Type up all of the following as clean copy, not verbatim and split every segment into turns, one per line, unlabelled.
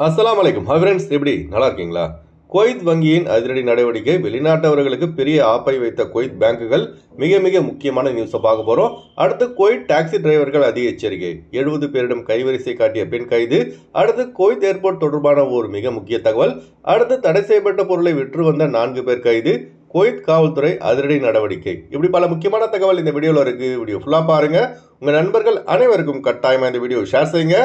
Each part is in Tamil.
அஸ்ஸலாமு அலைக்கும். ஹாய் ஃப்ரெண்ட்ஸ், எப்படி நல்லா இருக்கீங்களா? குவைத் வங்கியின் அதிரடி நடவடிக்கை வெளிநாட்டவர்களுக்கு பெரிய ஆப்பை வைத்த குவைத் பேங்குகள் மிக மிக முக்கியமான நியூஸை பார்க்க போகிறோம். அடுத்து குவைத் டாக்ஸி டிரைவர்கள் அதிக எச்சரிக்கை. 70 பேரிடம் கைவரிசை காட்டிய பெண் கைது. அடுத்து குவைத் ஏர்போர்ட் தொடர்பான ஒரு மிக முக்கிய தகவல். அடுத்து தடை செய்யப்பட்ட பொருளை விற்று வந்த 4 பேர் கைது. குவைத் காவல்துறை அதிரடி நடவடிக்கை. இப்படி பல முக்கியமான தகவல் இந்த வீடியோவில் இருக்குது. வீடியோ ஃபுல்லாக பாருங்கள். உங்கள் நண்பர்கள் அனைவருக்கும் கட்டாயமாக இந்த வீடியோ ஷேர் செய்யுங்க.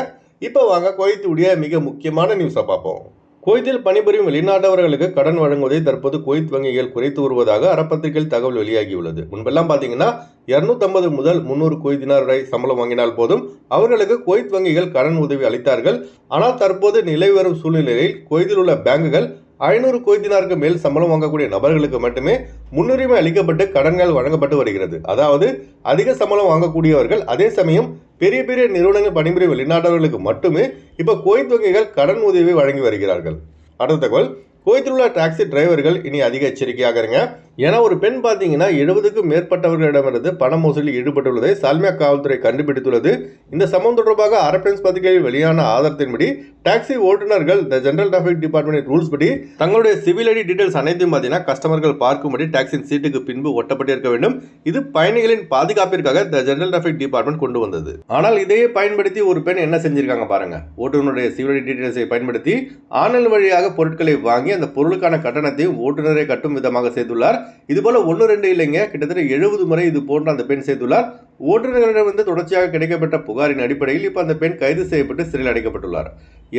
இப்போ வாங்க குவைத்துடைய மிக முக்கியமான நியூஸை பார்ப்போம். குவைத்தில் பணிபுரியும் வெளிநாட்டவர்களுக்கு கடன் வழங்குவதை தற்போது குவைத் வங்கிகள் குறைத்து வருவதாக அறப்பத்திரிகையில் தகவல் வெளியாகியுள்ளது. முன்பெல்லாம் பார்த்தீங்கன்னா 250 முதல் 300 குவைத் தினார் வரை சம்பளம் வாங்கினால் போதும் அவர்களுக்கு குவைத் வங்கிகள் கடன் உதவி அளித்தார்கள். ஆனால் தற்போது நிலவி வரும் சூழ்நிலையில் குவைத்தில் உள்ள பேங்குகள் 500 குவைத் தினாருக்கு மேல் சம்பளம் வாங்கக்கூடிய நபர்களுக்கு மட்டுமே முன்னுரிமை அளிக்கப்பட்டு கடன்கள் வழங்கப்பட்டு வருகிறது. அதாவது அதிக சம்பளம் வாங்கக்கூடியவர்கள், அதே சமயம் பெரிய பெரிய நிறுவனங்கள் பணிபுரியும் வெளிநாட்டவர்களுக்கு மட்டுமே இப்போ குவைத் வங்கிகள் கடன் உதவி வழங்கி வருகிறார்கள். அடுத்த தகவல், குவைத்தில் உள்ள டாக்ஸி டிரைவர்கள் இனி அதிக எச்சரிக்கையாக இருங்க. ஏன்னா ஒரு பெண் பார்த்தீங்கன்னா 70க்கும் மேற்பட்டவர்களிடமிருந்து பண மோசடியில் ஈடுபட்டுள்ளதை சால்மியா காவல்துறை கண்டுபிடித்துள்ளது. இந்த சம்பவம் தொடர்பாக அரபியன்ஸ் பத்திரிகையில் வெளியான ஆதாரத்தின்படி டாக்ஸி ஓட்டுநர்கள் த ஜெனரல் டிராஃபிக் டிபார்ட்மெண்ட் ரூல்ஸ் படி தங்களுடைய சிவில் ஐடி டீடைல்ஸ் அனைத்தையும் பார்த்தீங்கன்னா கஸ்டமர்கள் பார்க்கும்படி டாக்ஸியின் சீட்டுக்கு பின்பு ஒட்டப்பட்டிருக்க வேண்டும். இது பயணிகளின் பாதுகாப்பிற்காக த ஜெனரல் டிராஃபிக் டிபார்ட்மெண்ட் கொண்டு வந்தது. ஆனால் இதையே பயன்படுத்தி ஒரு பெண் என்ன செஞ்சிருக்காங்க பாருங்க. ஓட்டுநருடைய சிவில் ஐடி டீடைல்ஸை பயன்படுத்தி ஆன்லைன் வழியாக பொருட்களை வாங்கி அந்த பொருளுக்கான கட்டணத்தையும் ஓட்டுநரை கட்டும் விதமாக செய்துள்ளார். இதுபோல 1-2 இல்லைங்க, கிட்டத்தட்ட 70 முறை இது போன்ற அந்த பெண் செய்துள்ளார். ஓட்டுநர்களிடம் தொடர்ச்சியாக கிடைக்கப்பட்ட புகாரின் அடிப்படையில் இப்போ அந்த பெண் கைது செய்யப்பட்டு சிறையில் அடைக்கப்பட்டுள்ளார்.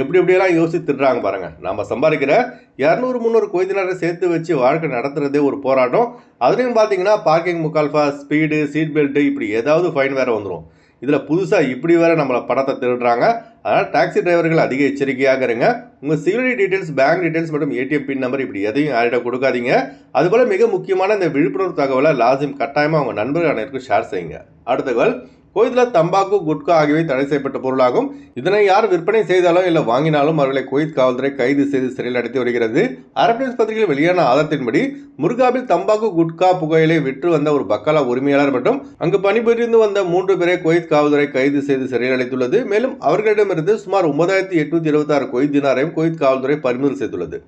எப்படியெல்லாம் யோசித்துடுறாங்க பாருங்க. நம்ம சம்பாதிக்கிற 200-300 குவைத் தினாரை சேர்த்து வச்சு வாழ்க்கை நடத்துறதே ஒரு போராட்டம். அதுலேயும் பார்த்தீங்கன்னா பார்க்கிங் முக்கால்ஃபா, ஸ்பீடு, சீட் பெல்ட், இப்படி ஏதாவது ஃபைன் வேற வந்துடும். இதில் புதுசாக இப்படி வேற நம்மளை பணத்தை திருடுறாங்க. அதனால் டாக்ஸி டிரைவர்கள் அதிக எச்சரிக்கையாக இருங்க. உங்கள் சிவில் டீடைல்ஸ், பேங்க் டீடைல்ஸ் மற்றும் ஏடிஎம் பின் நம்பர் இப்படி எதையும் யாரிடம் கொடுக்காதீங்க. அதுபோல் மிக முக்கியமான இந்த விழிப்புணர்வு தகவலை லாசிம் கட்டாயமாக அவங்க நண்பர்கள் அனைவருக்கும் ஷேர் செய்யுங்க. அடுத்த தகவல், குவைத்தில் தம்பாக்கு, குட்கா ஆகியவை தடை செய்யப்பட்ட பொருளாகும். இதனை யார் விற்பனை செய்தாலும் இல்லை வாங்கினாலும் அவர்களை குவைத் காவல்துறை கைது செய்து சிறையில் அடைத்து வருகிறது. அரபியன்ஸ் பத்திரிகையில் வெளியான ஆதாரத்தின்படி முர்காபில் தம்பாக்கு, குட்கா, புகையிலை விற்று வந்த ஒரு பக்காலா உரிமையாளர் மற்றும் அங்கு பணிபுரிந்து வந்த 3 பேரை குவைத் காவல்துறை கைது செய்து சிறையில் அடைத்துள்ளது. மேலும் அவர்களிடமிருந்து சுமார் 9826 குவைத் தினாரையும் குவைத் காவல்துறை பறிமுதல் செய்துள்ளது.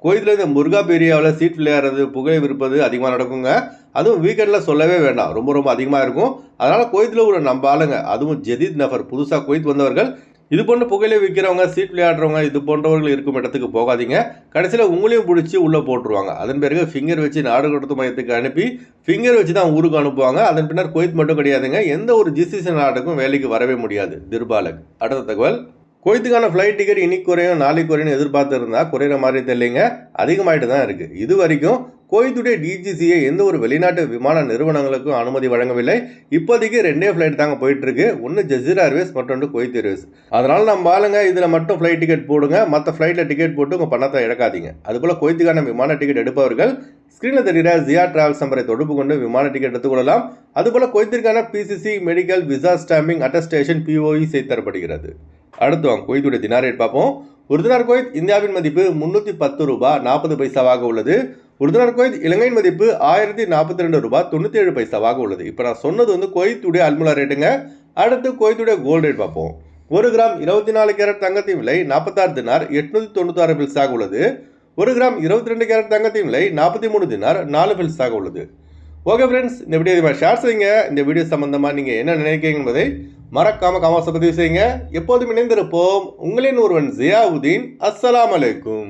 குவைத்தில் இந்த முர்காப் ஏரியாவில் சீட் விளையாடுறது, புகை விற்பது அதிகமாக நடக்குங்க. அதுவும் வீக்கெண்டில் சொல்லவே வேண்டாம், ரொம்ப அதிகமாக இருக்கும். அதனால் குவைத்தில் உள்ள நம்ம ஆளுங்க, அதுவும் ஜதீத் நபர், புதுசாக குவைத் வந்தவர்கள், இது போன்ற புகையில விற்கிறவங்க, சீட் விளையாடுறவங்க, இது போன்றவர்கள் இருக்கும் இடத்துக்கு போகாதீங்க. கடைசியில் உங்களையும் பிடிச்சி உள்ளே போட்டுருவாங்க. அதன் பிறகு ஃபிங்கர் வச்சு நாடு கடத்து மையத்துக்கு அனுப்பி ஃபிங்கர் வச்சு தான் ஊருக்கு அனுப்புவாங்க. அதன் பின்னர் குவைத் மட்டும் கிடையாதுங்க, எந்த ஒரு ஜிசிசி நாட்டுக்கும் வேலைக்கு வரவே முடியாது. திர்பாலக். அடுத்த தகவல், குவைத்துக்கான ஃப்ளைட் டிக்கெட் இன்னைக்கு குறையும் நாளைக்கு குறையும் எதிர்பார்த்து இருந்தால் குறையிற மாதிரி தெரியலைங்க, அதிகமாகிட்டு தான் இருக்குது. இது வரைக்கும் குவைத்துடைய டிஜிசியை எந்த ஒரு வெளிநாட்டு விமான நிறுவனங்களுக்கும் அனுமதி வழங்கவில்லை. இப்போதைக்கு 2 ஃப்ளைட் தாங்க போயிட்டு இருக்கு. ஒன்று ஜசீரா ஏர்வேஸ், மற்றொன்று குவைத் ஏர்வேஸ். அதனால நம்ம ஆளுங்க இதில் மட்டும் ஃப்ளைட் டிக்கெட் போடுங்க, மற்ற ஃப்ளைட்டில் டிக்கெட் போட்டு உங்கள் பணத்தை இழக்காதீங்க. அதுபோல் குவைத்துக்கான விமான டிக்கெட் எடுப்பவர்கள் ஸ்க்ரீனில் தெரிகிற ஜியா டிராவல்ஸ் நம்பரை தொடர்பு கொண்டு விமான டிக்கெட் எடுத்துக்கொள்ளலாம். அதுபோல் குவைத்திற்கான PCC, medical, visa stamping, attestation, POE செய்து தரப்படுகிறது. அடுத்து வாங்க குவைத்துடைய தினார் ரேட் பார்ப்போம். ஒரு தினார் குவைத் இந்தியாவின் மதிப்பு 310 ரூபாய் 40 பைசாவாக உள்ளது. ஒரு தினார் குவைத் இலங்கையின் மதிப்பு 1042 ரூபாய் 97 பைசாவாக உள்ளது. இப்போ நான் சொன்னது குவைத்துடைய அல்முலா ரேட்டுங்க. அடுத்து குவைத்துடைய கோல்டு ரேட் பார்ப்போம். 1 கிராம் 24 கேரட் தங்கத்தின் விலை 46 தினார் 896 பில்ஸாக உள்ளது. 1 கிராம் 22 கேரட் தங்கத்தின் விலை 43 தினார் 4 பில்ஸாக உள்ளது. ஓகே ஃப்ரெண்ட்ஸ், இந்த வீடியோ ஷேர் செய்யுங்க. இந்த வீடியோ சம்பந்தமாக நீங்கள் என்ன நினைக்கிறீங்க என்பதை மறக்காம கமெண்ட்ஸ் பதிவு செய்யுங்க. எப்போதும் இணைந்திருப்போம். உங்களின் ஒருவன் ஜியாவுதீன். அஸ்ஸலாமு அலைக்கும்.